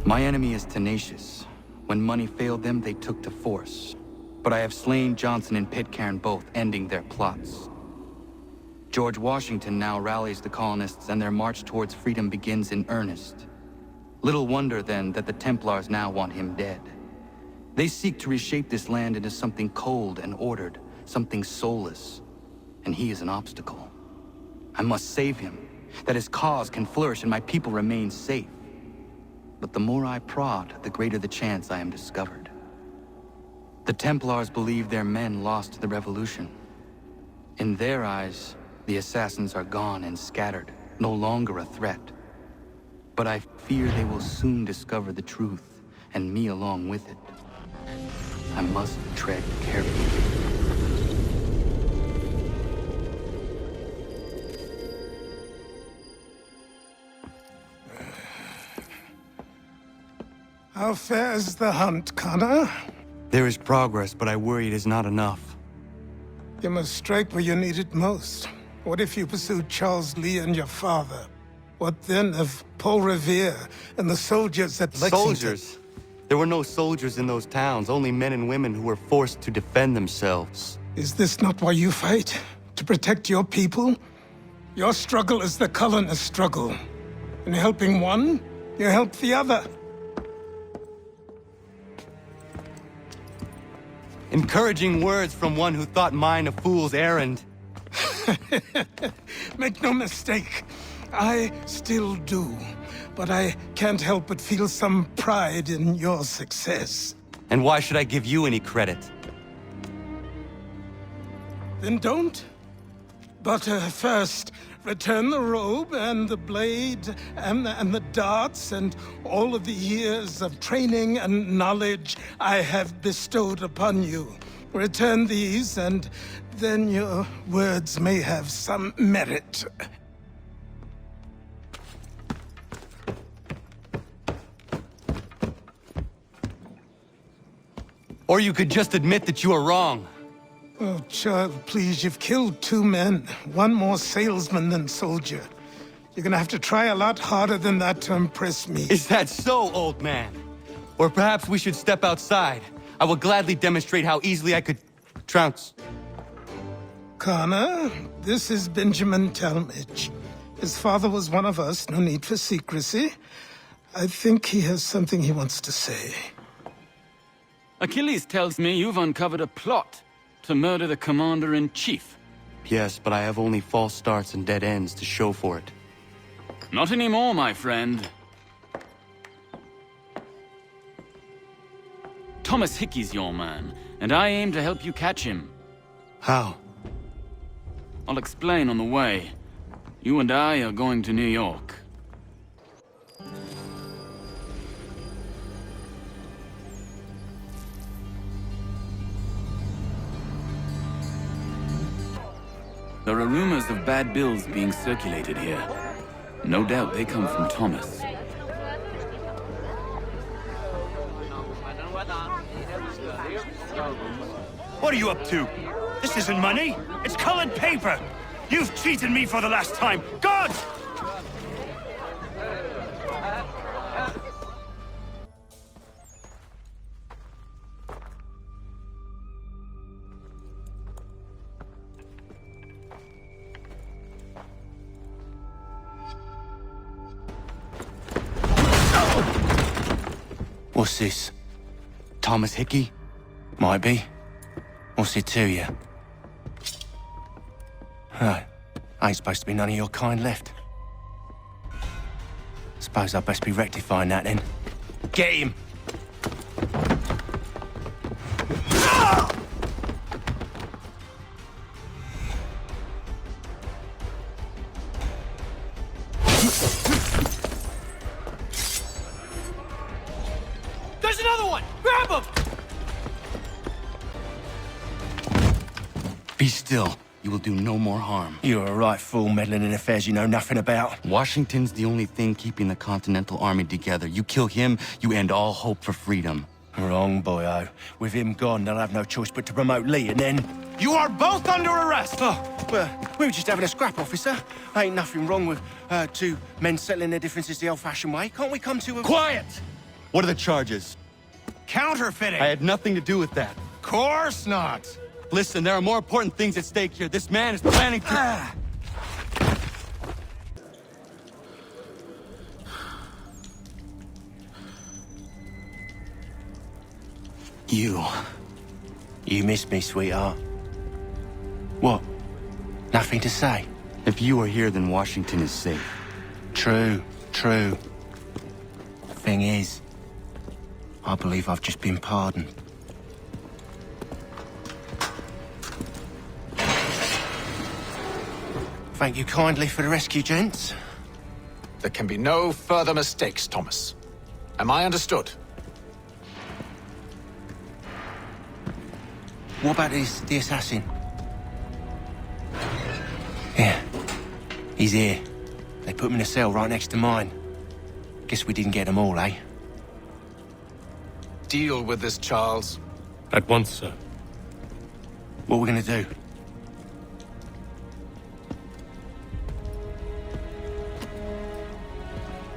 My enemy is tenacious. When money failed them, they took to force. But I have slain Johnson and Pitcairn both, ending their plots. George Washington now rallies the colonists and their march towards freedom begins in earnest. Little wonder, then, that the Templars now want him dead. They seek to reshape this land into something cold and ordered, something soulless. And he is an obstacle. I must save him, that his cause can flourish and my people remain safe. But the more I prod, the greater the chance I am discovered. The Templars believe their men lost the revolution. In their eyes, the assassins are gone and scattered, no longer a threat. But I fear they will soon discover the truth, and me along with it. I must tread carefully. How fares the hunt, Connor? There is progress, but I worry it is not enough. You must strike where you need it most. What if you pursued Charles Lee and your father? What then of Paul Revere and the soldiers at Lexington? Soldiers? There were no soldiers in those towns, only men and women who were forced to defend themselves. Is this not why you fight? To protect your people? Your struggle is the colonist struggle. In helping one, you help the other. Encouraging words from one who thought mine a fool's errand. Make no mistake, I still do. But I can't help but feel some pride in your success. And why should I give you any credit? Then don't. But first, return the robe and the blade and the darts and all of the years of training and knowledge I have bestowed upon you. Return these, and then your words may have some merit. Or you could just admit that you are wrong. Oh, child, please, you've killed 2 men. One more salesman than soldier. You're gonna have to try a lot harder than that to impress me. Is that so, old man? Or perhaps we should step outside. I will gladly demonstrate how easily I could trounce. Connor, this is Benjamin Talmadge. His father was one of us, no need for secrecy. I think he has something he wants to say. Achilles tells me you've uncovered a plot to murder the Commander-in-Chief. Yes, but I have only false starts and dead ends to show for it. Not anymore, my friend. Thomas Hickey's your man, and I aim to help you catch him. How? I'll explain on the way. You and I are going to New York. There are rumors of bad bills being circulated here. No doubt they come from Thomas. What are you up to? This isn't money. It's colored paper. You've cheated me for the last time. God! What's this? Thomas Hickey? Might be. What's it to you? Oh, ain't supposed to be none of your kind left. Suppose I'd best be rectifying that then. Get him! There's another one! Grab him! Be still. You will do no more harm. You're a right fool meddling in affairs you know nothing about. Washington's the only thing keeping the Continental Army together. You kill him, you end all hope for freedom. Wrong, boyo. With him gone, they'll have no choice but to promote Lee, and then... You are both under arrest! Oh, well, we were just having a scrap, officer. Ain't nothing wrong with 2 men settling their differences the old-fashioned way. Can't we come to a... Quiet! What are the charges? Counterfeiting! I had nothing to do with that. Course not! Listen, there are more important things at stake here. This man is planning to... You missed me, sweetheart. What? Nothing to say? If you are here, then Washington is safe. True. Thing is, I believe I've just been pardoned. Thank you kindly for the rescue, gents. There can be no further mistakes, Thomas. Am I understood? What about the assassin? Yeah, he's here. They put him in a cell right next to mine. Guess we didn't get them all, eh? Deal with this, Charles. At once, sir. What are we gonna do?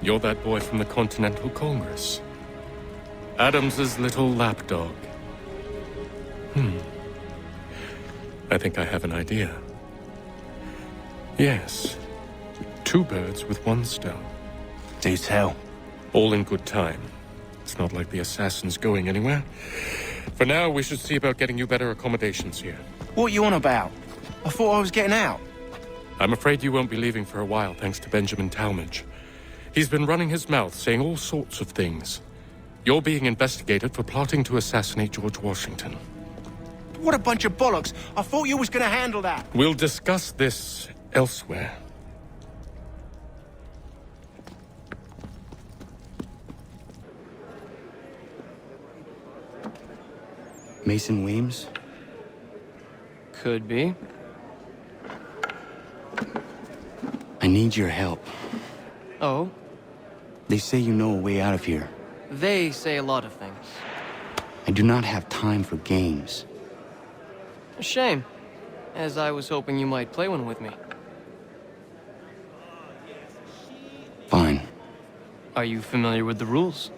You're that boy from the Continental Congress. Adams's little lapdog. I think I have an idea. Yes. 2 birds with 1 stone. Do tell. All in good time. It's not like the assassin's going anywhere. For now, we should see about getting you better accommodations here. What are you on about? I thought I was getting out. I'm afraid you won't be leaving for a while, thanks to Benjamin Talmadge. He's been running his mouth, saying all sorts of things. You're being investigated for plotting to assassinate George Washington. What a bunch of bollocks. I thought you was gonna handle that. We'll discuss this elsewhere. Mason Weems? Could be. I need your help. Oh? They say you know a way out of here. They say a lot of things. I do not have time for games. A shame, as I was hoping you might play one with me. Fine. Are you familiar with the rules?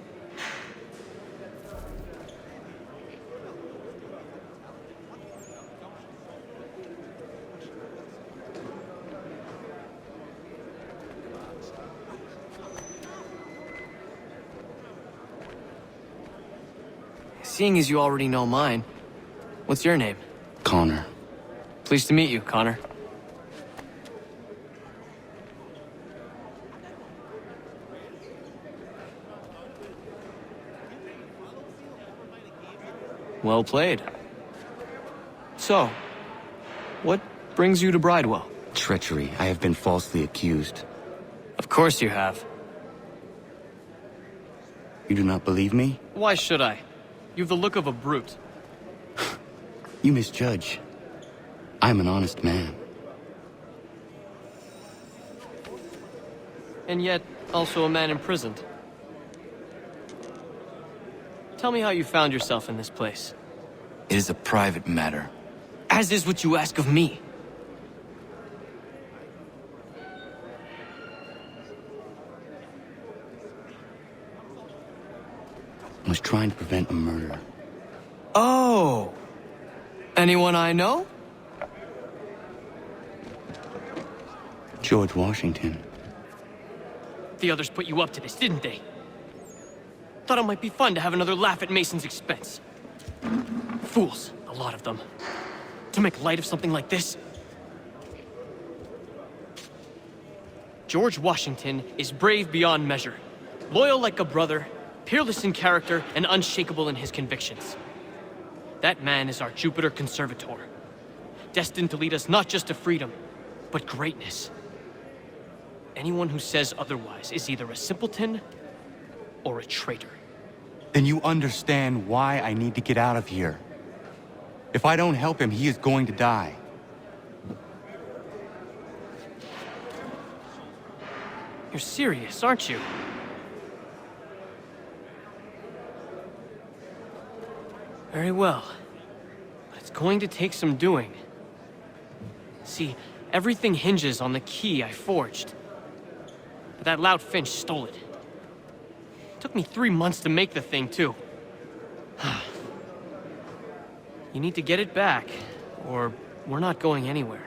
Seeing as you already know mine, what's your name? Connor. Pleased to meet you, Connor. Well played. So, what brings you to Bridewell? Treachery. I have been falsely accused. Of course you have. You do not believe me? Why should I? You've the look of a brute. You misjudge. I'm an honest man. And yet, also a man imprisoned. Tell me how you found yourself in this place. It is a private matter. As is what you ask of me. I was trying to prevent a murder. Oh! Anyone I know? George Washington. The others put you up to this, didn't they? Thought it might be fun to have another laugh at Mason's expense. Fools, a lot of them. To make light of something like this. George Washington is brave beyond measure. Loyal like a brother, peerless in character, and unshakable in his convictions. That man is our Jupiter Conservator. Destined to lead us not just to freedom, but greatness. Anyone who says otherwise is either a simpleton or a traitor. Then you understand why I need to get out of here. If I don't help him, he is going to die. You're serious, aren't you? Very well. But it's going to take some doing. See, everything hinges on the key I forged. But that lout Finch stole it. Took me 3 months to make the thing, too. You need to get it back, or we're not going anywhere.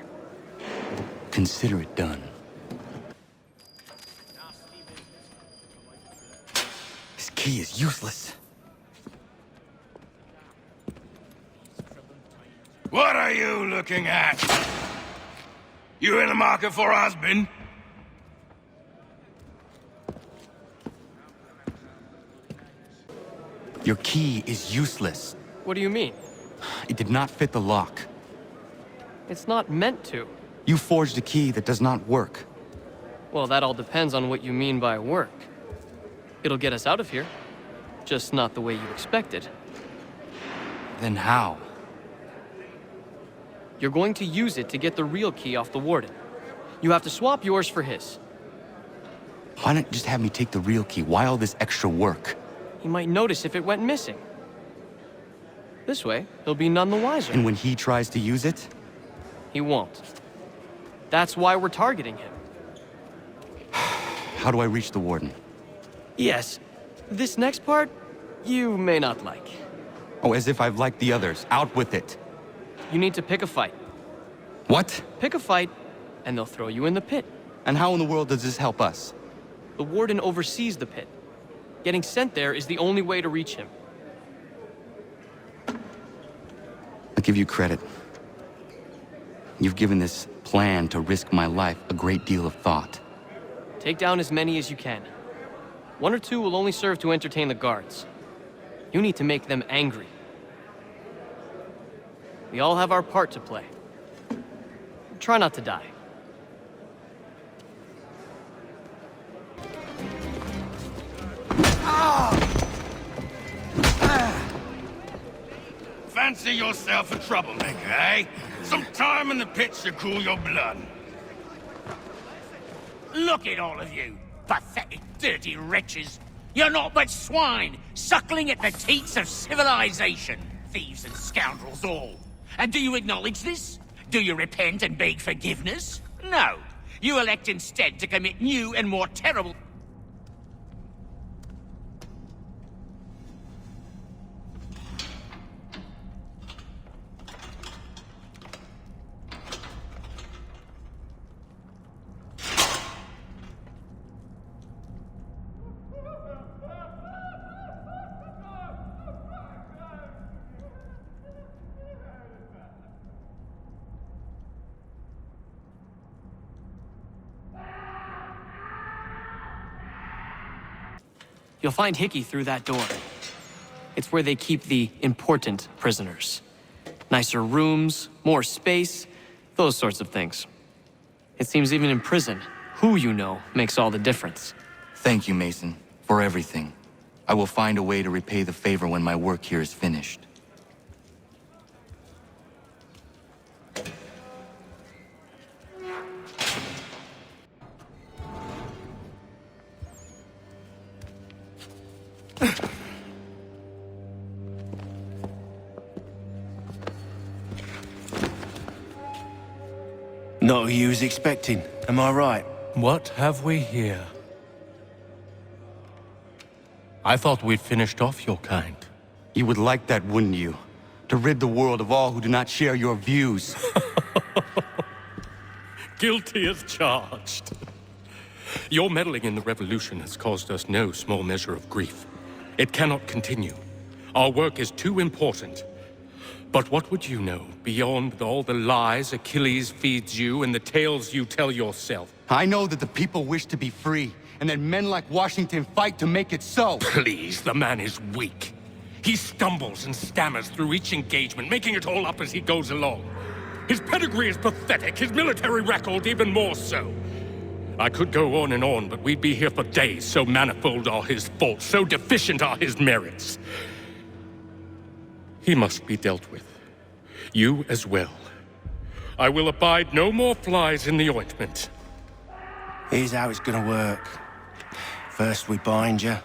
Consider it done. This key is useless. What are you looking at? You in the market for a husband? Your key is useless. What do you mean? It did not fit the lock. It's not meant to. You forged a key that does not work. Well, that all depends on what you mean by work. It'll get us out of here. Just not the way you expected. Then how? You're going to use it to get the real key off the warden. You have to swap yours for his. Why not just have me take the real key? Why all this extra work? He might notice if it went missing. This way, he'll be none the wiser. And when he tries to use it? He won't. That's why we're targeting him. How do I reach the warden? Yes. This next part, you may not like. Oh, as if I've liked the others. Out with it. You need to pick a fight. What? Pick a fight, and they'll throw you in the pit. And how in the world does this help us? The warden oversees the pit. Getting sent there is the only way to reach him. I'll give you credit. You've given this plan to risk my life a great deal of thought. Take down as many as you can. 1 or 2 will only serve to entertain the guards. You need to make them angry. We all have our part to play. Try not to die. Fancy yourself a troublemaker, eh? Some time in the pit should cool your blood. Look at all of you, pathetic, dirty wretches. You're not but swine, suckling at the teats of civilization. Thieves and scoundrels all. And do you acknowledge this? Do you repent and beg forgiveness? No. You elect instead to commit new and more terrible... You'll find Hickey through that door. It's where they keep the important prisoners. Nicer rooms, more space, those sorts of things. It seems even in prison, who you know makes all the difference. Thank you, Mason, for everything. I will find a way to repay the favor when my work here is finished. Not who you was expecting, am I right? What have we here? I thought we'd finished off your kind. You would like that, wouldn't you? To rid the world of all who do not share your views. Guilty as charged. Your meddling in the revolution has caused us no small measure of grief. It cannot continue. Our work is too important. But what would you know beyond all the lies Achilles feeds you and the tales you tell yourself? I know that the people wish to be free, and that men like Washington fight to make it so. Please, the man is weak. He stumbles and stammers through each engagement, making it all up as he goes along. His pedigree is pathetic, his military record even more so. I could go on, but we'd be here for days, so manifold are his faults, so deficient are his merits. He must be dealt with. You as well. I will abide no more flies in the ointment. Here's how it's gonna work. First we bind you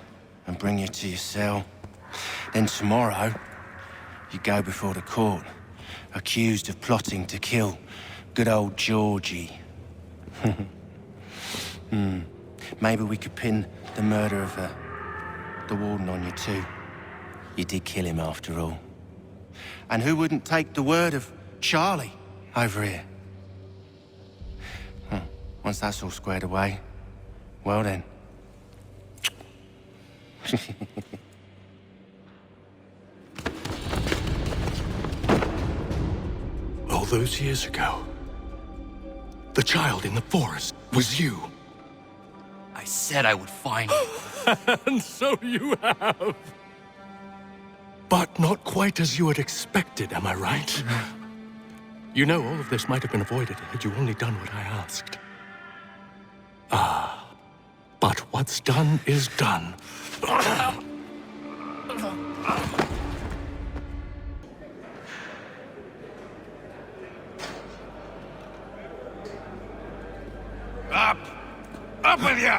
and bring you to your cell. Then tomorrow, you go before the court, accused of plotting to kill good old Georgie. Maybe we could pin the murder of the the warden on you too. You did kill him after all. And who wouldn't take the word of Charlie over here? Once that's all squared away, well then. All those years ago, the child in the forest was you. I said I would find you. And so you have. But not quite as you had expected, am I right? You know, all of this might have been avoided had you only done what I asked. Ah, but what's done is done. Up! Up with you!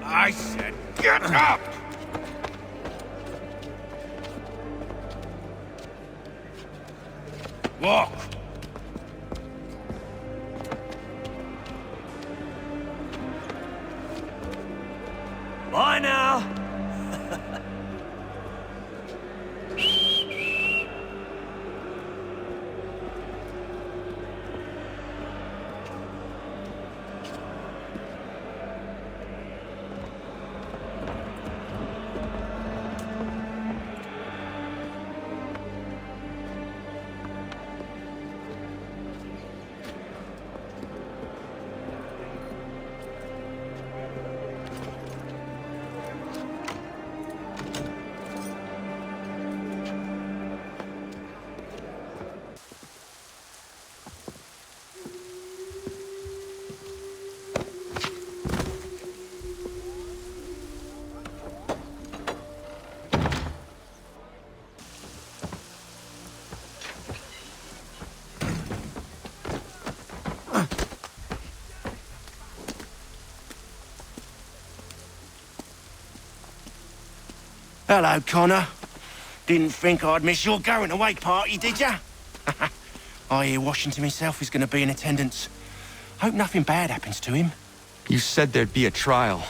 I said get up! Walk! Bye now! Hello, Connor. Didn't think I'd miss your going away party, did ya? I hear Washington himself is going to be in attendance. Hope nothing bad happens to him. You said there'd be a trial.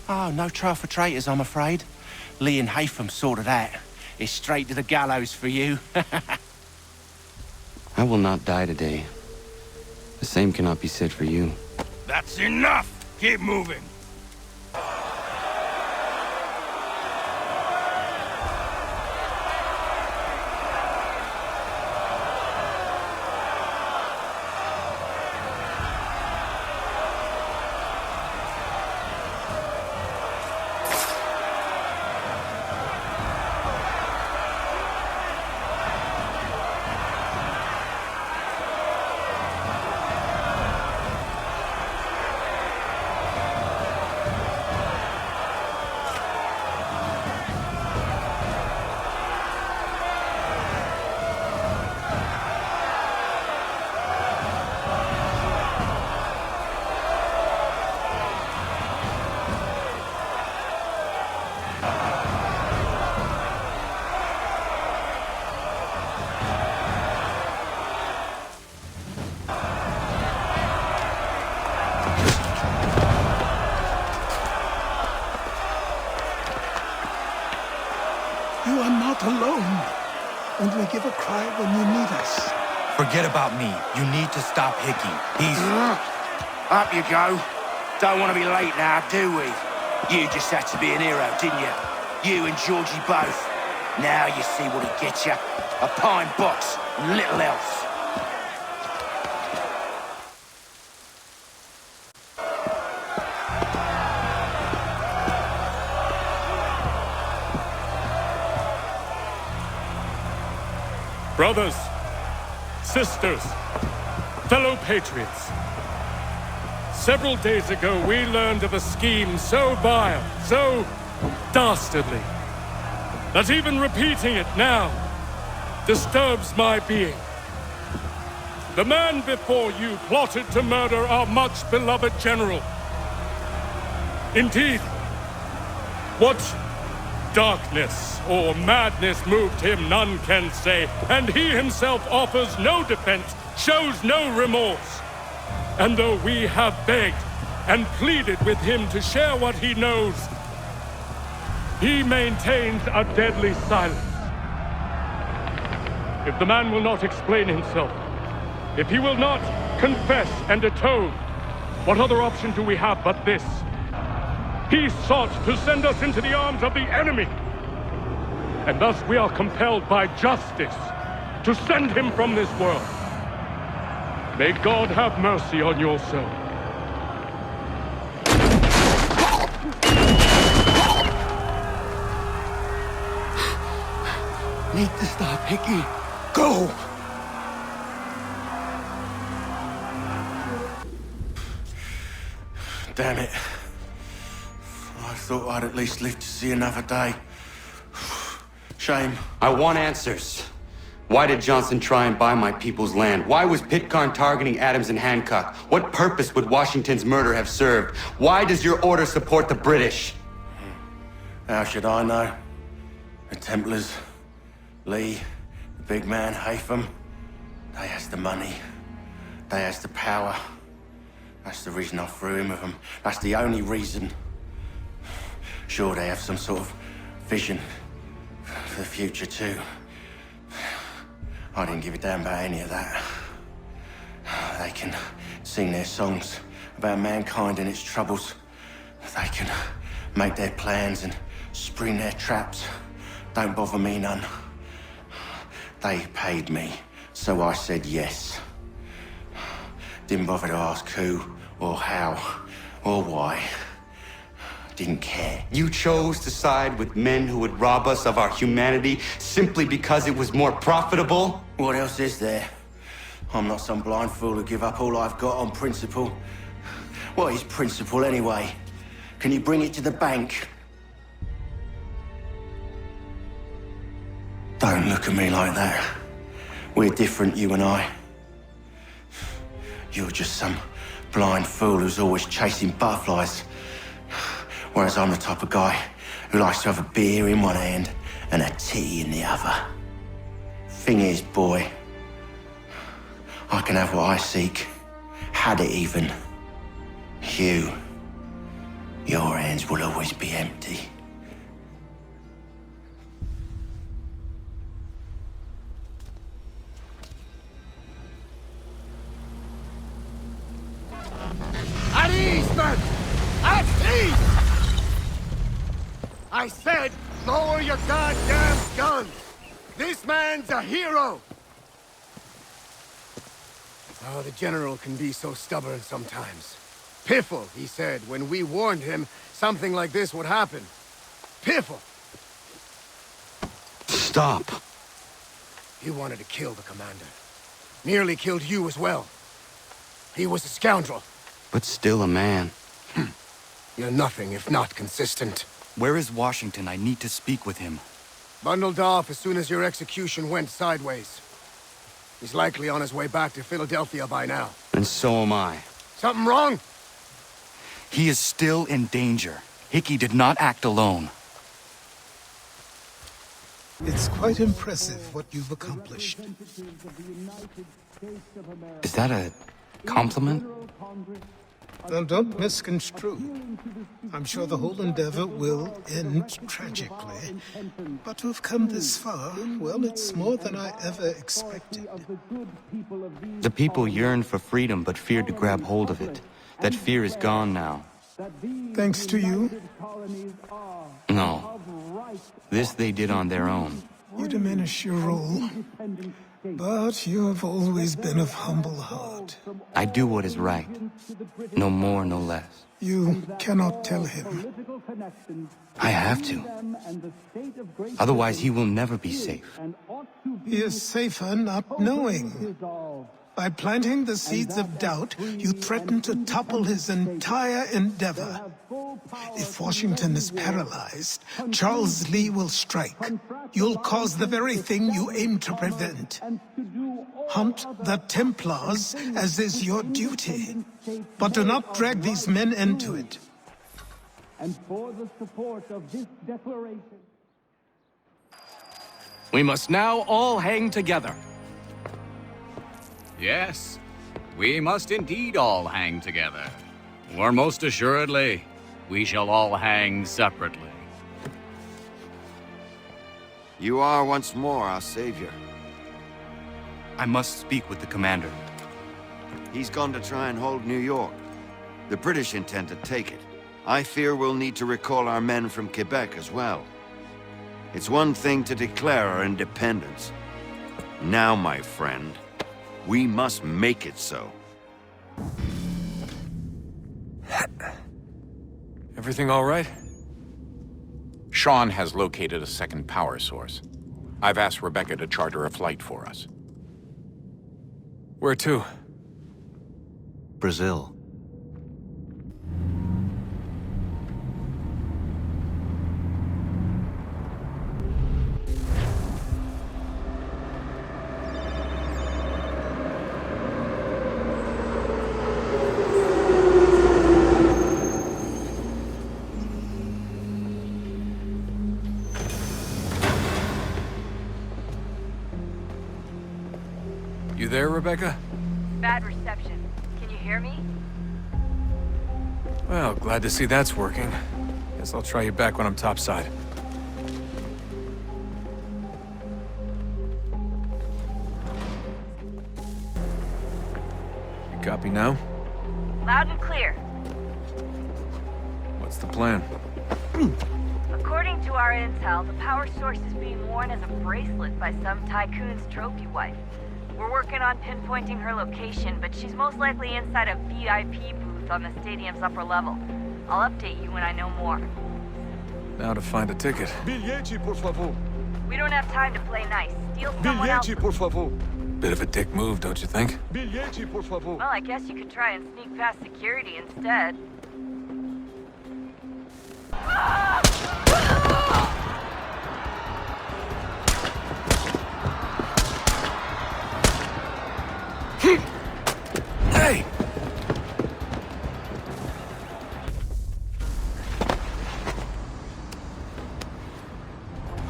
Oh, no trial for traitors, I'm afraid. Lee and Haytham sorted that. It's straight to the gallows for you. I will not die today. The same cannot be said for you. That's enough! Keep moving! You are not alone. Only give a cry when you need us. Forget about me. You need to stop Hickey. He's... Up you go. Don't want to be late now, do we? You just had to be an hero, didn't you? You and Georgie both. Now you see what he gets you. A pine box and little else. Brothers, sisters, fellow patriots. Several days ago, we learned of a scheme so vile, so dastardly, that even repeating it now disturbs my being. The man before you plotted to murder our much-beloved general. Indeed, what darkness or madness moved him, none can say, and he himself offers no defense, shows no remorse. And though we have begged and pleaded with him to share what he knows, He maintains a deadly silence. If the man will not explain himself, if he will not confess and atone, what other option do we have but this? He sought to send us into the arms of the enemy. And thus we are compelled by justice to send him from this world. May God have mercy on your soul. Need to stop, Hickey. Go! Damn it. I thought I'd at least live to see another day. Shame. I want answers. Why did Johnson try and buy my people's land? Why was Pitcairn targeting Adams and Hancock? What purpose would Washington's murder have served? Why does your order support the British? How should I know? The Templars, Lee, the big man, Haytham, they has the money. They has the power. That's the reason I threw him with them. That's the only reason. Sure, they have some sort of vision for the future, too. I didn't give a damn about any of that. They can sing their songs about mankind and its troubles. They can make their plans and spring their traps. Don't bother me none. They paid me, so I said yes. Didn't bother to ask who, or how, or why. Didn't care. You chose to side with men who would rob us of our humanity simply because it was more profitable? What else is there? I'm not some blind fool who give up all I've got on principle. What is principle anyway? Can you bring it to the bank? Don't look at me like that. We're different, you and I. You're just some blind fool who's always chasing butterflies. Whereas I'm the type of guy who likes to have a beer in one hand and a tea in the other. Thing is, boy, I can have what I seek. Had it even. Your hands will always be empty. At ease, men! At ease! I said, lower your goddamn guns! This man's a hero! Oh, the General can be so stubborn sometimes. Piffle, he said, when we warned him something like this would happen. Piffle! Stop. He wanted to kill the commander. Nearly killed you as well. He was a scoundrel. But still a man. You're nothing if not consistent. Where is Washington? I need to speak with him. Bundled off as soon as your execution went sideways. He's likely on his way back to Philadelphia by now. And so am I. Something wrong? He is still in danger. Hickey did not act alone. It's quite impressive what you've accomplished. Is that a compliment? Now, don't misconstrue. I'm sure the whole endeavor will end tragically. But to have come this far, well, it's more than I ever expected. The people yearned for freedom but feared to grab hold of it. That fear is gone now. Thanks to you? No. This they did on their own. You diminish your role. But you have always been of humble heart. I do what is right. No more, no less. You cannot tell him. I have to. Otherwise, he will never be safe. He is safer not knowing. By planting the seeds of doubt, you threaten to topple his entire endeavor. If Washington is paralyzed, Charles Lee will strike. You'll cause the very thing you aim to prevent. Hunt the Templars, as is your duty. But do not drag these men into it. And for the support of this declaration. We must now all hang together. Yes, we must indeed all hang together. Or most assuredly, we shall all hang separately. You are once more our savior. I must speak with the commander. He's gone to try and hold New York. The British intend to take it. I fear we'll need to recall our men from Quebec as well. It's one thing to declare our independence. Now, my friend, we must make it so. Everything all right? Sean has located a second power source. I've asked Rebecca to charter a flight for us. Where to? Brazil. You there, Rebecca? Bad reception. Can you hear me? Well, glad to see that's working. Guess I'll try you back when I'm topside. You copy now? Loud and clear. What's the plan? According to our intel, the power source is being worn as a bracelet by some tycoon's trophy wife. We're working on pinpointing her location, but she's most likely inside a VIP booth on the stadium's upper level. I'll update you when I know more. Now to find a ticket. Bilhete, por favor. We don't have time to play nice. Steal someone else. por favor. Bit of a dick move, don't you think? Bilhete, por favor. Well, I guess you could try and sneak past security instead. Hey!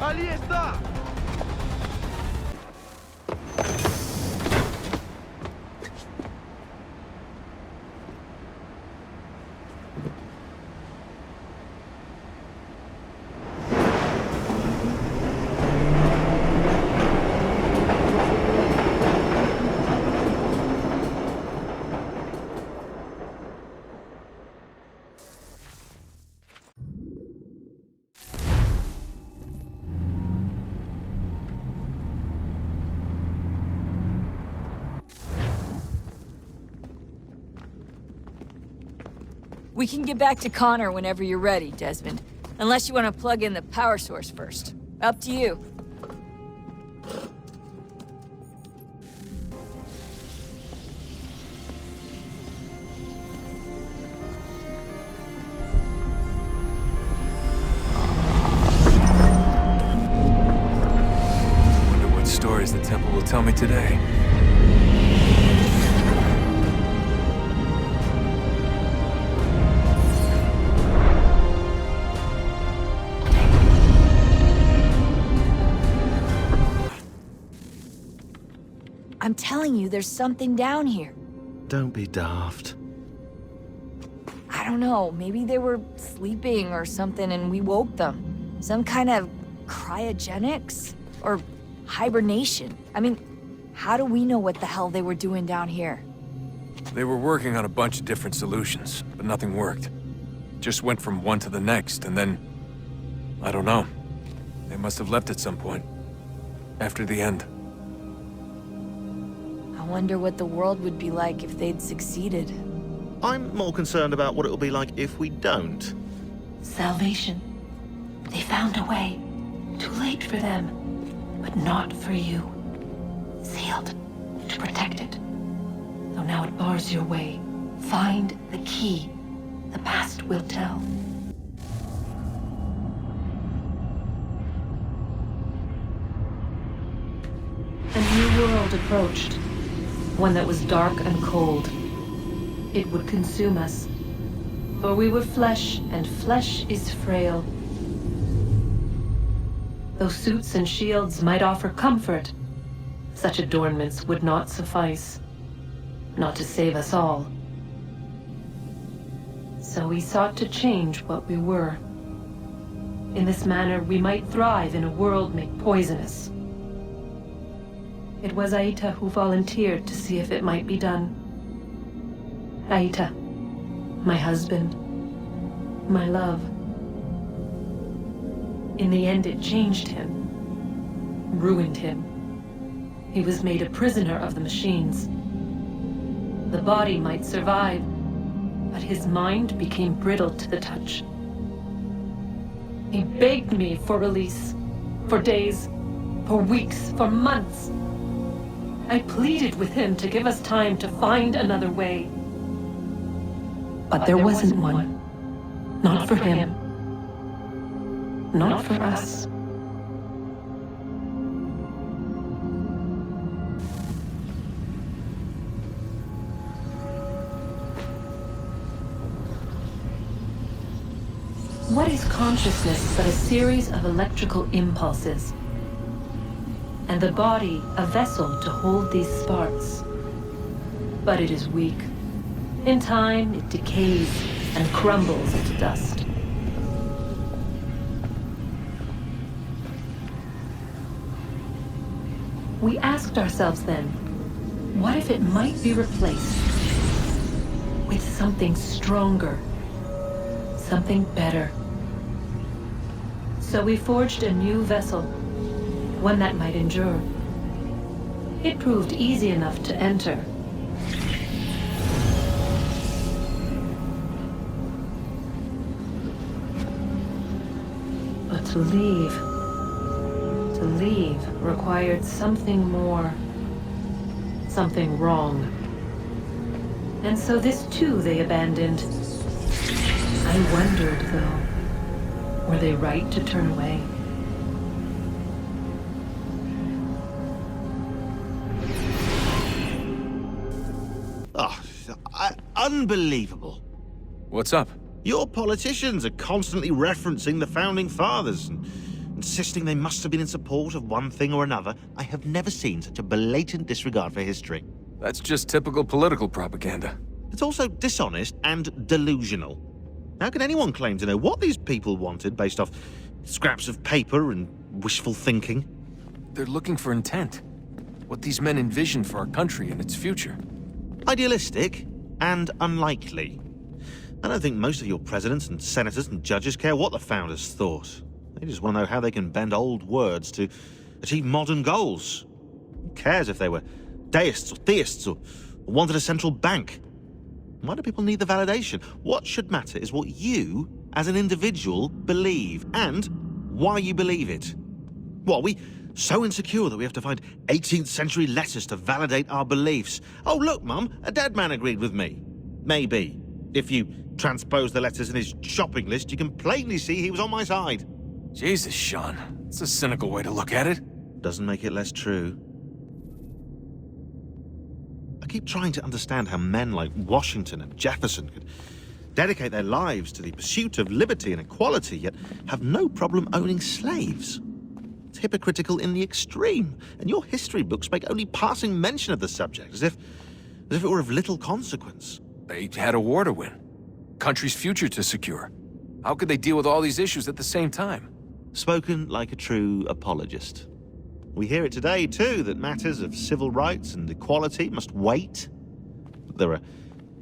Ali está! We can get back to Connor whenever you're ready, Desmond. Unless you want to plug in the power source first. Up to you. Wonder what stories the temple will tell me today. I'm telling you, there's something down here. Don't be daft. I don't know, maybe they were sleeping or something and we woke them. Some kind of cryogenics? Or hibernation? I mean, how do we know what the hell they were doing down here? They were working on a bunch of different solutions, but nothing worked. Just went from one to the next, and then... I don't know. They must have left at some point. After the end. I wonder what the world would be like if they'd succeeded. I'm more concerned about what it'll be like if we don't. Salvation. They found a way. Too late for them, but not for you. Sealed to protect it. Though now it bars your way. Find the key. The past will tell. A new world approached. One that was dark and cold. It would consume us. For we were flesh, and flesh is frail. Though suits and shields might offer comfort, such adornments would not suffice. Not to save us all. So we sought to change what we were. In this manner, we might thrive in a world made poisonous. It was Aita who volunteered to see if it might be done. Aita, my husband, my love. In the end, it changed him, ruined him. He was made a prisoner of the machines. The body might survive, but his mind became brittle to the touch. He begged me for release, for days, for weeks, for months. I pleaded with him to give us time to find another way. But there wasn't one. Not for him. Not for us. What is consciousness but a series of electrical impulses? And the body a vessel to hold these sparks. But it is weak. In time, it decays and crumbles into dust. We asked ourselves then, what if it might be replaced with something stronger, something better? So we forged a new vessel, one that might endure. It proved easy enough to enter. But to leave required something more, something wrong. And so this too they abandoned. I wondered, though, were they right to turn away? Unbelievable. What's up? Your politicians are constantly referencing the Founding Fathers and insisting they must have been in support of one thing or another. I have never seen such a blatant disregard for history. That's just typical political propaganda. It's also dishonest and delusional. How can anyone claim to know what these people wanted based off scraps of paper and wishful thinking? They're looking for intent. What these men envision for our country and its future. Idealistic and unlikely. I don't think most of your presidents and senators and judges care what the founders thought. They just want to know how they can bend old words to achieve modern goals. Who cares if they were deists or theists or wanted a central bank? Why do people need the validation? What should matter is what you, as an individual, believe, and why you believe it. What, are we so insecure that we have to find 18th century letters to validate our beliefs? Oh, look, Mum, a dead man agreed with me. Maybe. If you transpose the letters in his shopping list, you can plainly see he was on my side. Jesus, Sean. It's a cynical way to look at it. Doesn't make it less true. I keep trying to understand how men like Washington and Jefferson could dedicate their lives to the pursuit of liberty and equality, yet have no problem owning slaves. It's hypocritical in the extreme, and your history books make only passing mention of the subject, as if it were of little consequence. They had a war to win. Country's future to secure. How could they deal with all these issues at the same time? Spoken like a true apologist. We hear it today, too, that matters of civil rights and equality must wait. There are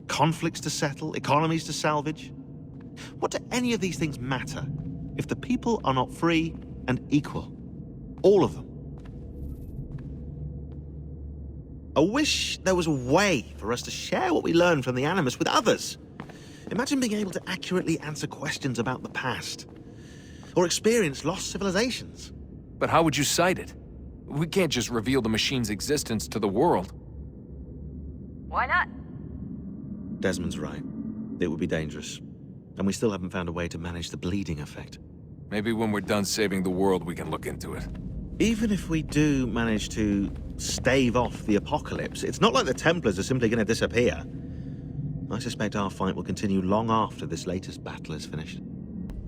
conflicts to settle, economies to salvage. What do any of these things matter if the people are not free and equal? All of them. I wish there was a way for us to share what we learn from the Animus with others. Imagine being able to accurately answer questions about the past, or experience lost civilizations. But how would you cite it? We can't just reveal the machine's existence to the world. Why not? Desmond's right. It would be dangerous. And we still haven't found a way to manage the bleeding effect. Maybe when we're done saving the world, we can look into it. Even if we do manage to stave off the apocalypse, it's not like the Templars are simply going to disappear. I suspect our fight will continue long after this latest battle is finished.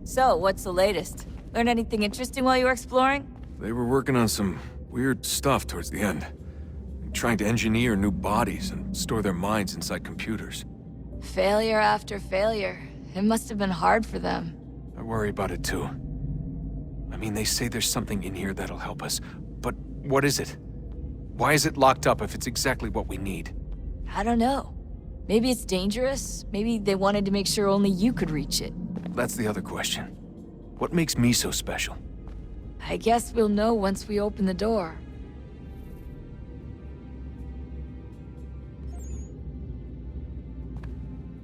So, what's the latest? Learn anything interesting while you were exploring? They were working on some weird stuff towards the end. Trying to engineer new bodies and store their minds inside computers. Failure after failure. It must have been hard for them. I worry about it too. mean, they say there's something in here that'll help us. But what is it? Why is it locked up if it's exactly what we need? I don't know. Maybe it's dangerous. Maybe they wanted to make sure only you could reach it. That's the other question. What makes me so special? I guess we'll know once we open the door.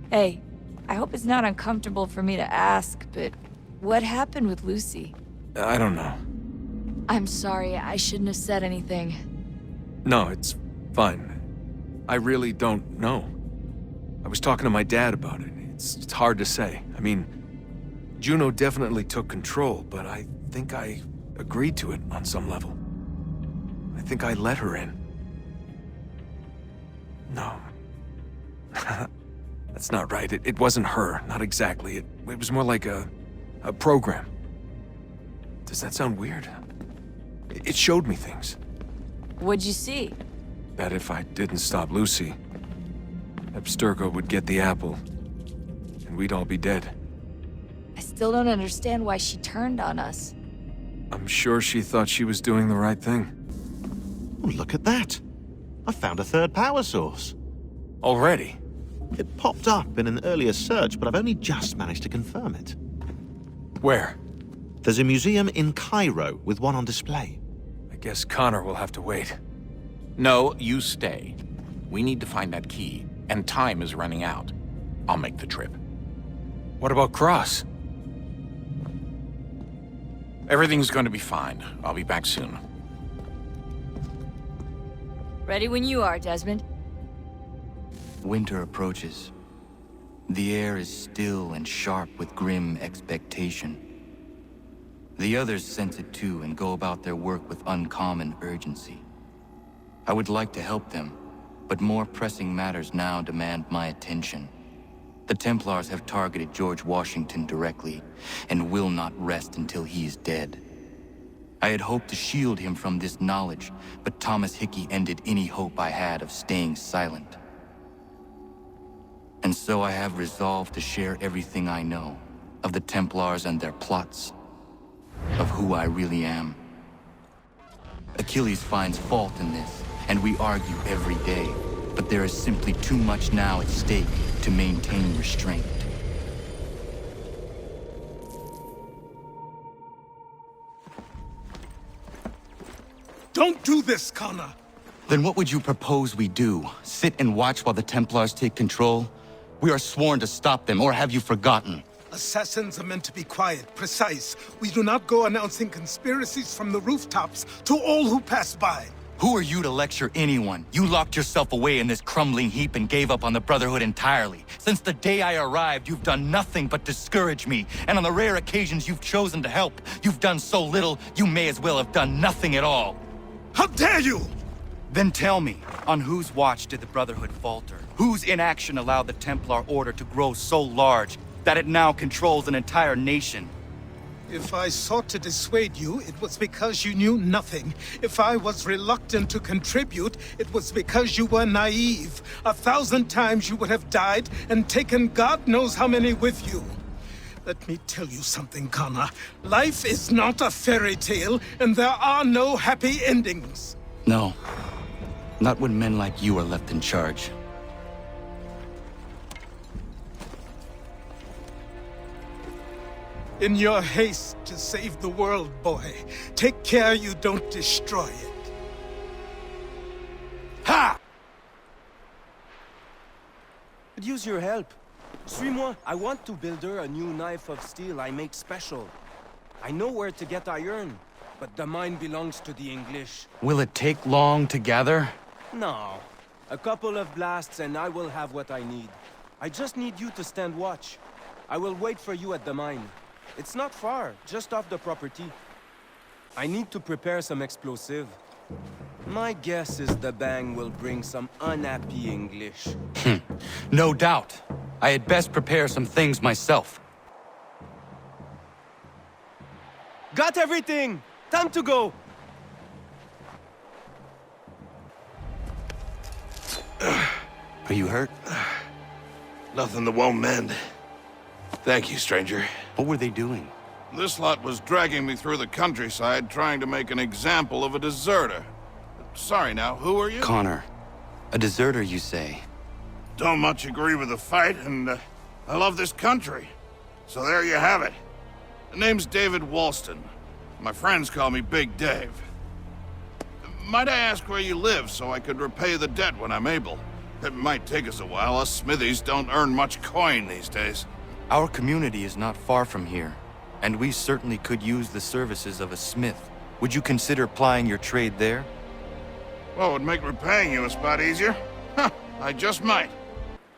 Hey, I hope it's not uncomfortable for me to ask, but what happened with Lucy? I don't know. I'm sorry, I shouldn't have said anything. No, it's fine. I really don't know. I was talking to my dad about it. It's hard to say. I mean, Juno definitely took control, but I think I agreed to it on some level. I think I let her in. No. That's not right. It wasn't her. Not exactly. It was more like a program. Does that sound weird? It showed me things. What'd you see? That if I didn't stop Lucy, Abstergo would get the apple, and we'd all be dead. I still don't understand why she turned on us. I'm sure she thought she was doing the right thing. Oh, look at that. I found a third power source. Already? It popped up in an earlier search, but I've only just managed to confirm it. Where? There's a museum in Cairo with one on display. I guess Connor will have to wait. No, you stay. We need to find that key, and time is running out. I'll make the trip. What about Cross? Everything's going to be fine. I'll be back soon. Ready when you are, Desmond. Winter approaches. The air is still and sharp with grim expectation. The others sense it too and go about their work with uncommon urgency. I would like to help them, but more pressing matters now demand my attention. The Templars have targeted George Washington directly, and will not rest until he is dead. I had hoped to shield him from this knowledge, but Thomas Hickey ended any hope I had of staying silent. And so I have resolved to share everything I know of the Templars and their plots, of who I really am. Achilles finds fault in this, and we argue every day, but there is simply too much now at stake to maintain restraint. Don't do this, Connor! Then what would you propose we do? Sit and watch while the Templars take control? We are sworn to stop them, or have you forgotten? Assassins are meant to be quiet, precise. We do not go announcing conspiracies from the rooftops to all who pass by. Who are you to lecture anyone? You locked yourself away in this crumbling heap and gave up on the Brotherhood entirely. Since the day I arrived, you've done nothing but discourage me. And on the rare occasions you've chosen to help, you've done so little, you may as well have done nothing at all. How dare you! Then tell me, on whose watch did the Brotherhood falter? Whose inaction allowed the Templar Order to grow so large that it now controls an entire nation? If I sought to dissuade you, it was because you knew nothing. If I was reluctant to contribute, it was because you were naive. 1,000 times you would have died and taken God knows how many with you. Let me tell you something, Connor. Life is not a fairy tale, and there are no happy endings. No. Not when men like you are left in charge. In your haste to save the world, boy, take care you don't destroy it. Ha! Could use your help. Suis-moi. I want to build her a new knife of steel I make special. I know where to get iron, but the mine belongs to the English. Will it take long to gather? No. A couple of blasts and I will have what I need. I just need you to stand watch. I will wait for you at the mine. It's not far, just off the property. I need to prepare some explosive. My guess is the bang will bring some unhappy English. No doubt. I had best prepare some things myself. Got everything! Time to go! Are you hurt? Nothing that won't mend. Thank you, stranger. What were they doing? This lot was dragging me through the countryside trying to make an example of a deserter. Sorry now, who are you? Connor. A deserter, you say? Don't much agree with the fight, and I love this country. So there you have it. The name's David Walston. My friends call me Big Dave. Might I ask where you live so I could repay the debt when I'm able? It might take us a while. Us smithies don't earn much coin these days. Our community is not far from here, and we certainly could use the services of a smith. Would you consider plying your trade there? Well, it would make repaying you a spot easier. Huh, I just might.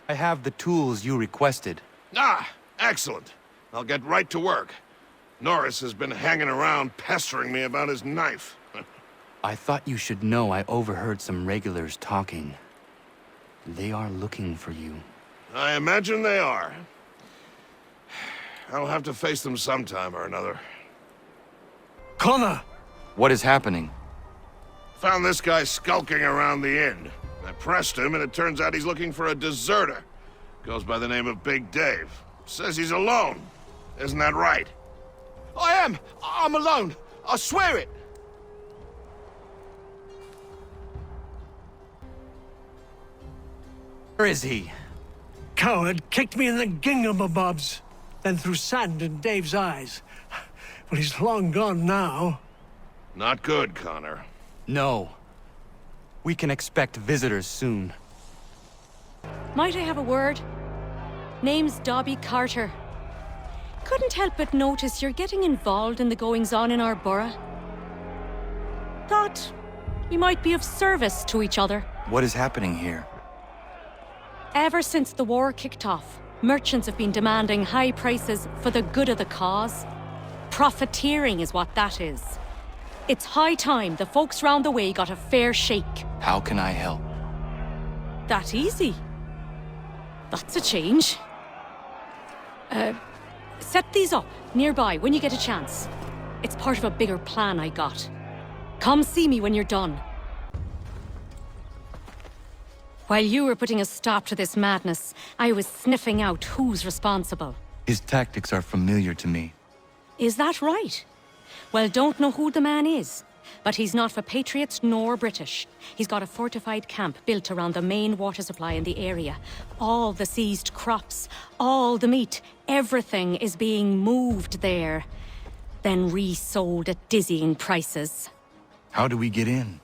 I have the tools you requested. Ah, excellent. I'll get right to work. Norris has been hanging around pestering me about his knife. I thought you should know I overheard some regulars talking. They are looking for you. I imagine they are. I'll have to face them sometime or another. Connor! What is happening? Found this guy skulking around the inn. I pressed him, and it turns out he's looking for a deserter. Goes by the name of Big Dave. Says he's alone. Isn't that right? I am! I'm alone! I swear it! Where is he? Coward kicked me in the gingamabobs, then threw sand in Dave's eyes. Well, he's long gone now. Not good, Connor. No. We can expect visitors soon. Might I have a word? Name's Dobby Carter. Couldn't help but notice you're getting involved in the goings-on in our borough. Thought we might be of service to each other. What is happening here? Ever since the war kicked off, merchants have been demanding high prices for the good of the cause. Profiteering is what that is. It's high time the folks round the way got a fair shake. How can I help? That easy. That's a change. Set these up nearby when you get a chance. It's part of a bigger plan I got. Come see me when you're done. While you were putting a stop to this madness, I was sniffing out who's responsible. His tactics are familiar to me. Is that right? Well, don't know who the man is, but he's not for Patriots nor British. He's got a fortified camp built around the main water supply in the area. All the seized crops, all the meat, everything is being moved there, then resold at dizzying prices. How do we get in?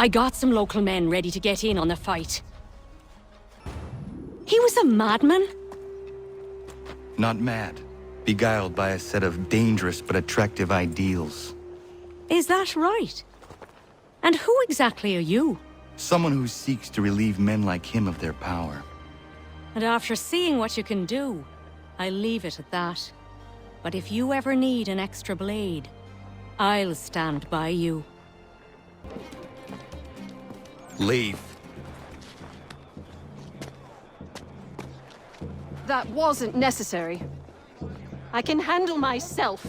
I got some local men ready to get in on the fight. He was a madman? Not mad. Beguiled by a set of dangerous but attractive ideals. Is that right? And who exactly are you? Someone who seeks to relieve men like him of their power. And after seeing what you can do, I'll leave it at that. But if you ever need an extra blade, I'll stand by you. Leave. That wasn't necessary. I can handle myself.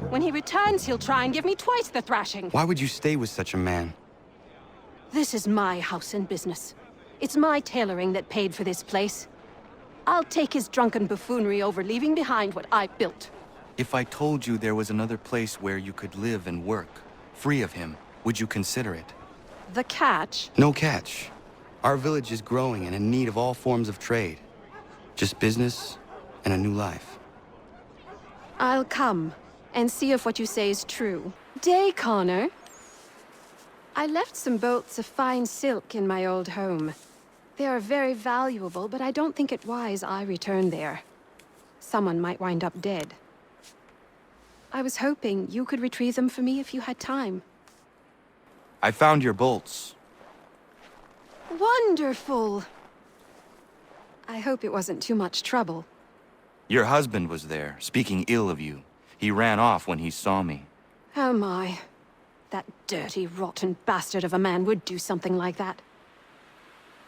When he returns, he'll try and give me twice the thrashing. Why would you stay with such a man? This is my house and business. It's my tailoring that paid for this place. I'll take his drunken buffoonery over leaving behind what I built. If I told you there was another place where you could live and work, free of him, would you consider it? The catch? No catch. Our village is growing and in need of all forms of trade. Just business and a new life. I'll come and see if what you say is true. Day, Connor. I left some bolts of fine silk in my old home. They are very valuable, but I don't think it wise I return there. Someone might wind up dead. I was hoping you could retrieve them for me if you had time. I found your bolts. Wonderful! I hope it wasn't too much trouble. Your husband was there, speaking ill of you. He ran off when he saw me. Oh my. That dirty, rotten bastard of a man would do something like that.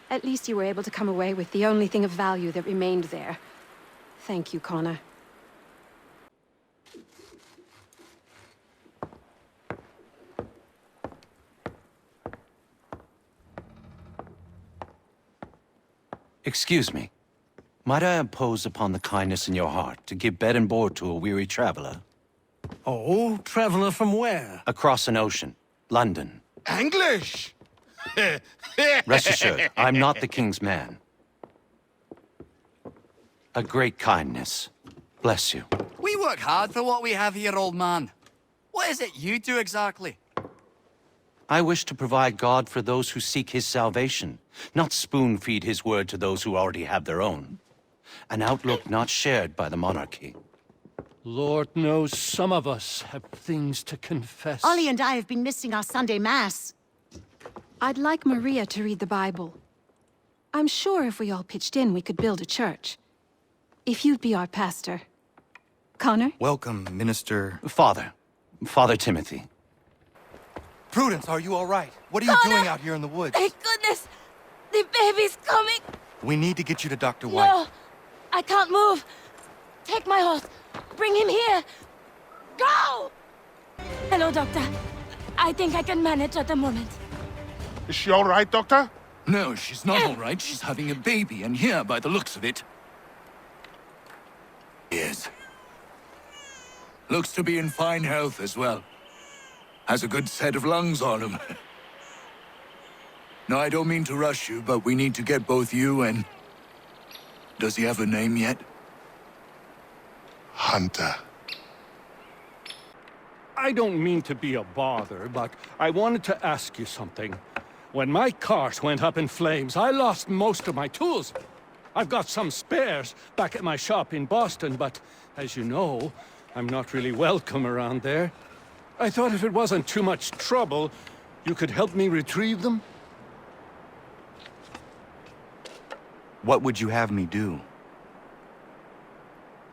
At least you were able to come away with the only thing of value that remained there. Thank you, Connor. Excuse me. Might I impose upon the kindness in your heart to give bed and board to a weary traveler? Oh, traveler from where? Across an ocean. London. English! Rest assured, I'm not the king's man. A great kindness. Bless you. We work hard for what we have here, old man. What is it you do exactly? I wish to provide God for those who seek his salvation, not spoon-feed his word to those who already have their own. An outlook not shared by the monarchy. Lord knows some of us have things to confess. Ollie and I have been missing our Sunday Mass. I'd like Maria to read the Bible. I'm sure if we all pitched in, we could build a church. If you'd be our pastor. Connor? Welcome, Minister... Father Timothy. Prudence, are you all right? What are you doing out here in the woods? Thank goodness! The baby's coming! We need to get you to Dr. White. No! I can't move! Take my horse! Bring him here! Go! Hello, Doctor. I think I can manage at the moment. Is she all right, Doctor? No, she's not all right. She's having a baby, and here, by the looks of it... Yes. Looks to be in fine health as well. Has a good set of lungs on him. No, I don't mean to rush you, but we need to get both you and... Does he have a name yet? Hunter. I don't mean to be a bother, but I wanted to ask you something. When my cart went up in flames, I lost most of my tools. I've got some spares back at my shop in Boston, but as you know, I'm not really welcome around there. I thought if it wasn't too much trouble, you could help me retrieve them? What would you have me do?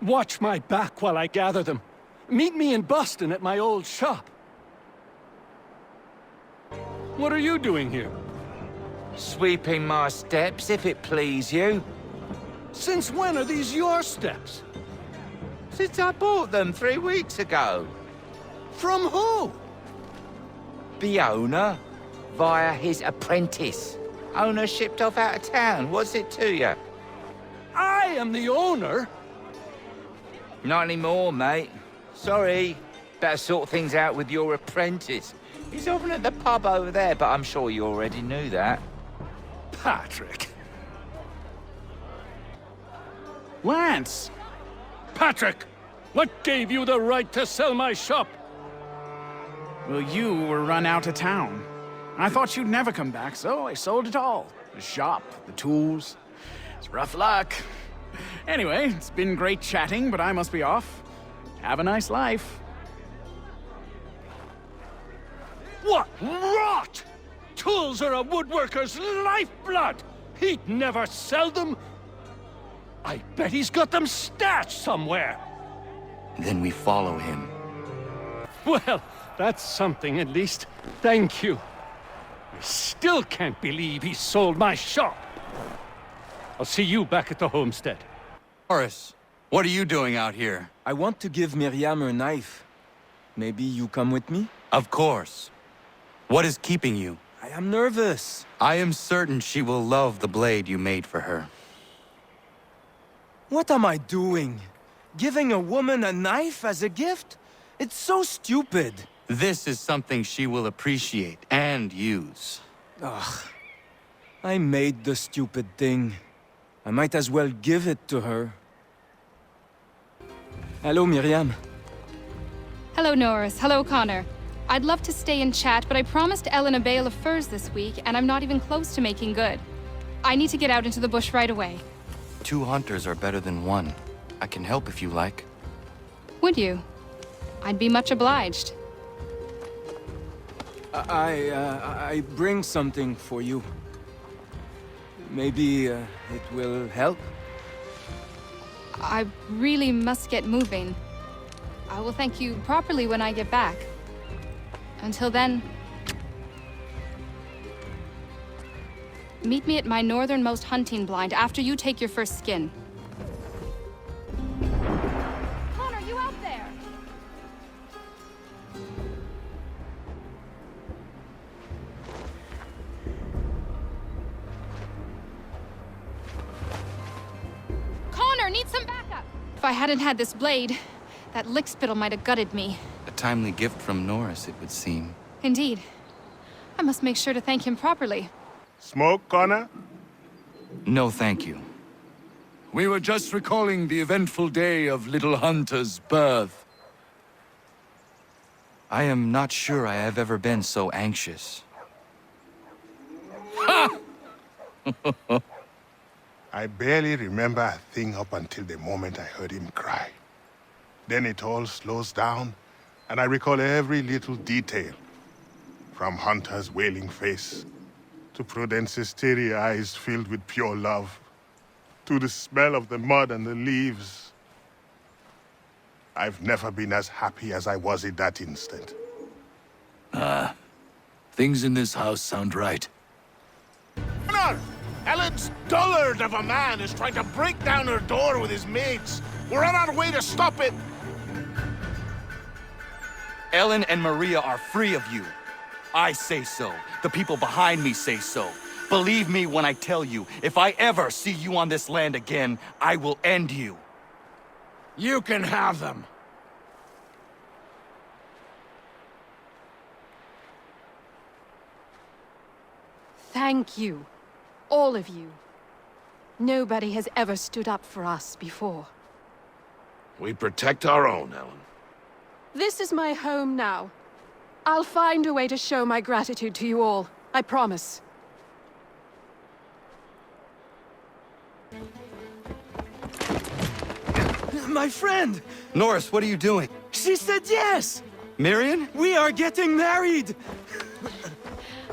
Watch my back while I gather them. Meet me in Boston at my old shop. What are you doing here? Sweeping my steps, if it please you. Since when are these your steps? Since I bought them 3 weeks ago. From who? The owner, via his apprentice. Owner shipped off out of town. What's it to you? I am the owner? Not anymore, mate. Sorry. Better sort things out with your apprentice. He's often at the pub over there, but I'm sure you already knew that. Patrick. Lance! Patrick! What gave you the right to sell my shop? Well, you were run out of town. I thought you'd never come back, so I sold it all. The shop, the tools. It's rough luck. Anyway, it's been great chatting, but I must be off. Have a nice life. What rot! Tools are a woodworker's lifeblood! He'd never sell them! I bet he's got them stashed somewhere! Then we follow him. Well, that's something at least. Thank you. I still can't believe he sold my shop. I'll see you back at the homestead. Horace, what are you doing out here? I want to give Miriam her knife. Maybe you come with me? Of course. What is keeping you? I am nervous. I am certain she will love the blade you made for her. What am I doing? Giving a woman a knife as a gift? It's so stupid. This is something she will appreciate and use. Ugh. I made the stupid thing. I might as well give it to her. Hello, Miriam. Hello, Norris. Hello, Connor. I'd love to stay and chat, but I promised Ellen a bale of furs this week, and I'm not even close to making good. I need to get out into the bush right away. 2 hunters are better than 1. I can help if you like. Would you? I'd be much obliged. I bring something for you. Maybe it will help? I really must get moving. I will thank you properly when I get back. Until then... Meet me at my northernmost hunting blind after you take your first skin. Connor, you out there? If I hadn't had this blade, that lickspittle might have gutted me. A timely gift from Norris, it would seem. Indeed. I must make sure to thank him properly. Smoke, Connor? No, thank you. We were just recalling the eventful day of little Hunter's birth. I am not sure I have ever been so anxious. I barely remember a thing up until the moment I heard him cry. Then it all slows down, and I recall every little detail. From Hunter's wailing face, to Prudence's teary eyes filled with pure love, to the smell of the mud and the leaves. I've never been as happy as I was in that instant. Things in this house sound right. Connor! Ellen's dullard of a man is trying to break down her door with his mates. We're on our way to stop it. Ellen and Maria are free of you. I say so. The people behind me say so. Believe me when I tell you, if I ever see you on this land again, I will end you. You can have them. Thank you. All of you. Nobody has ever stood up for us before. We protect our own, Ellen. This is my home now. I'll find a way to show my gratitude to you all. I promise. My friend! Norris, what are you doing? She said yes! Marion? We are getting married!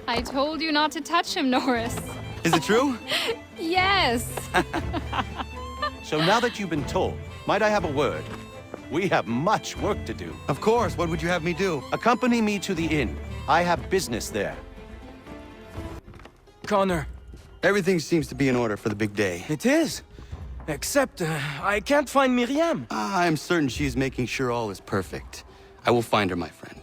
I told you not to touch him, Norris. Is it true? Yes! So now that you've been told, might I have a word? We have much work to do. Of course. What would you have me do? Accompany me to the inn. I have business there. Connor. Everything seems to be in order for the big day. It is. Except, I can't find Miriam. I'm certain she's making sure all is perfect. I will find her, my friend.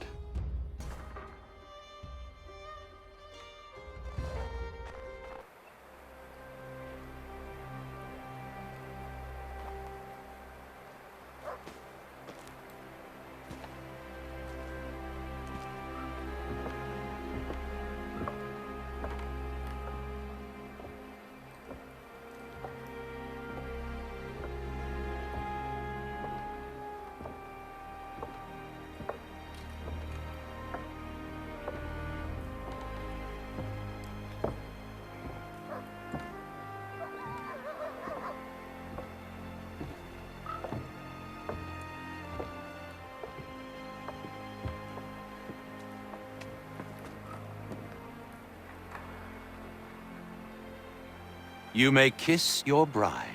You may kiss your bride.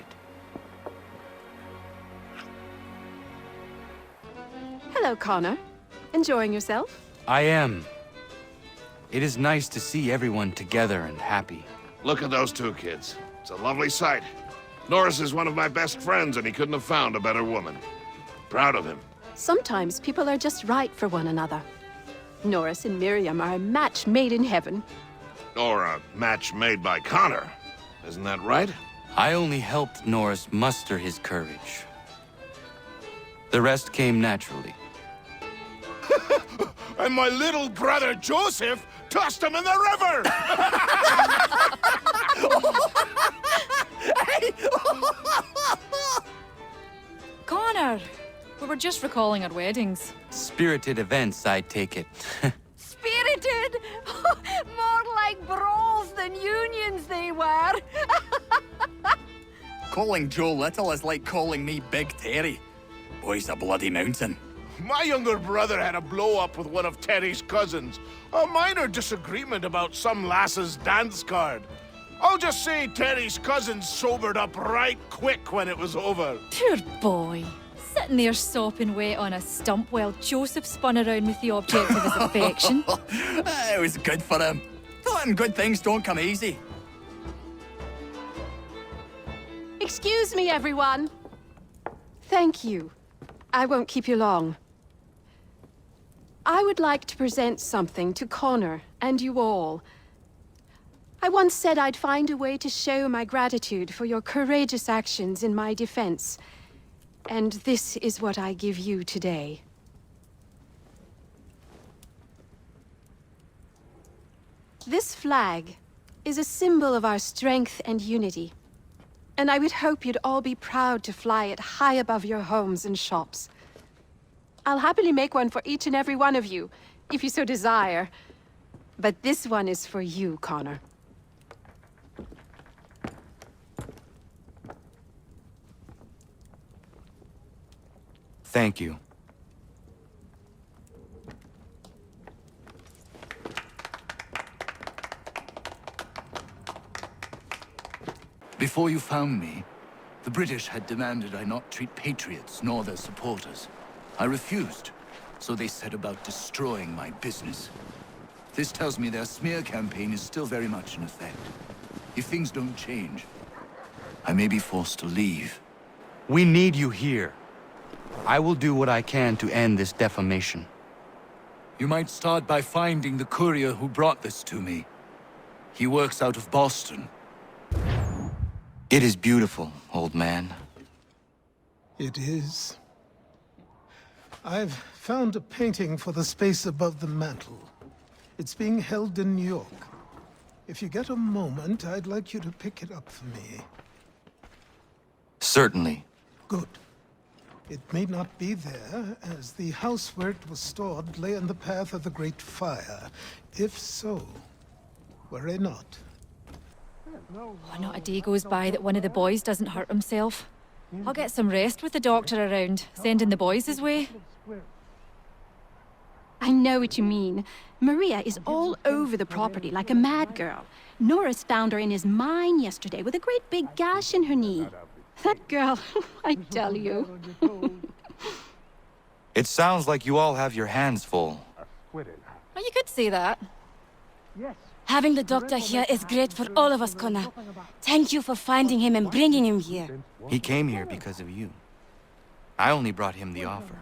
Hello, Connor. Enjoying yourself? I am. It is nice to see everyone together and happy. Look at those two kids. It's a lovely sight. Norris is one of my best friends, and he couldn't have found a better woman. Proud of him. Sometimes people are just right for one another. Norris and Miriam are a match made in heaven. Or a match made by Connor. Isn't that right? I only helped Norris muster his courage. The rest came naturally. And my little brother Joseph tossed him in the river! Connor! We were just recalling our weddings. Spirited events, I take it. Spirited! More like brawls than unions they were. Calling Joe Little is like calling me Big Terry. Boy's a bloody mountain. My younger brother had a blow-up with one of Terry's cousins. A minor disagreement about some lass's dance card. I'll just say Terry's cousins sobered up right quick when it was over. Poor boy. Sitting there sopping wet on a stump while Joseph spun around with the object of his affection. It was good for him. Tell him good things don't come easy. Excuse me, everyone. Thank you. I won't keep you long. I would like to present something to Connor and you all. I once said I'd find a way to show my gratitude for your courageous actions in my defense. And this is what I give you today. This flag is a symbol of our strength and unity. And I would hope you'd all be proud to fly it high above your homes and shops. I'll happily make one for each and every one of you, if you so desire. But this one is for you, Connor. Thank you. Before you found me, the British had demanded I not treat patriots nor their supporters. I refused, so they set about destroying my business. This tells me their smear campaign is still very much in effect. If things don't change, I may be forced to leave. We need you here. I will do what I can to end this defamation. You might start by finding the courier who brought this to me. He works out of Boston. It is beautiful, old man. It is. I've found a painting for the space above the mantle. It's being held in New York. If you get a moment, I'd like you to pick it up for me. Certainly. Good. It may not be there, as the house where it was stored lay in the path of the Great Fire. If so, worry not. Oh, not a day goes by that one of the boys doesn't hurt himself. I'll get some rest with the doctor around, sending the boys his way. I know what you mean. Maria is all over the property like a mad girl. Norris found her in his mine yesterday with a great big gash in her knee. That girl, I tell you. It sounds like you all have your hands full. Oh, you could say that. Having the doctor here is great for all of us, Connor. Thank you for finding him and bringing him here. He came here because of you. I only brought him the offer.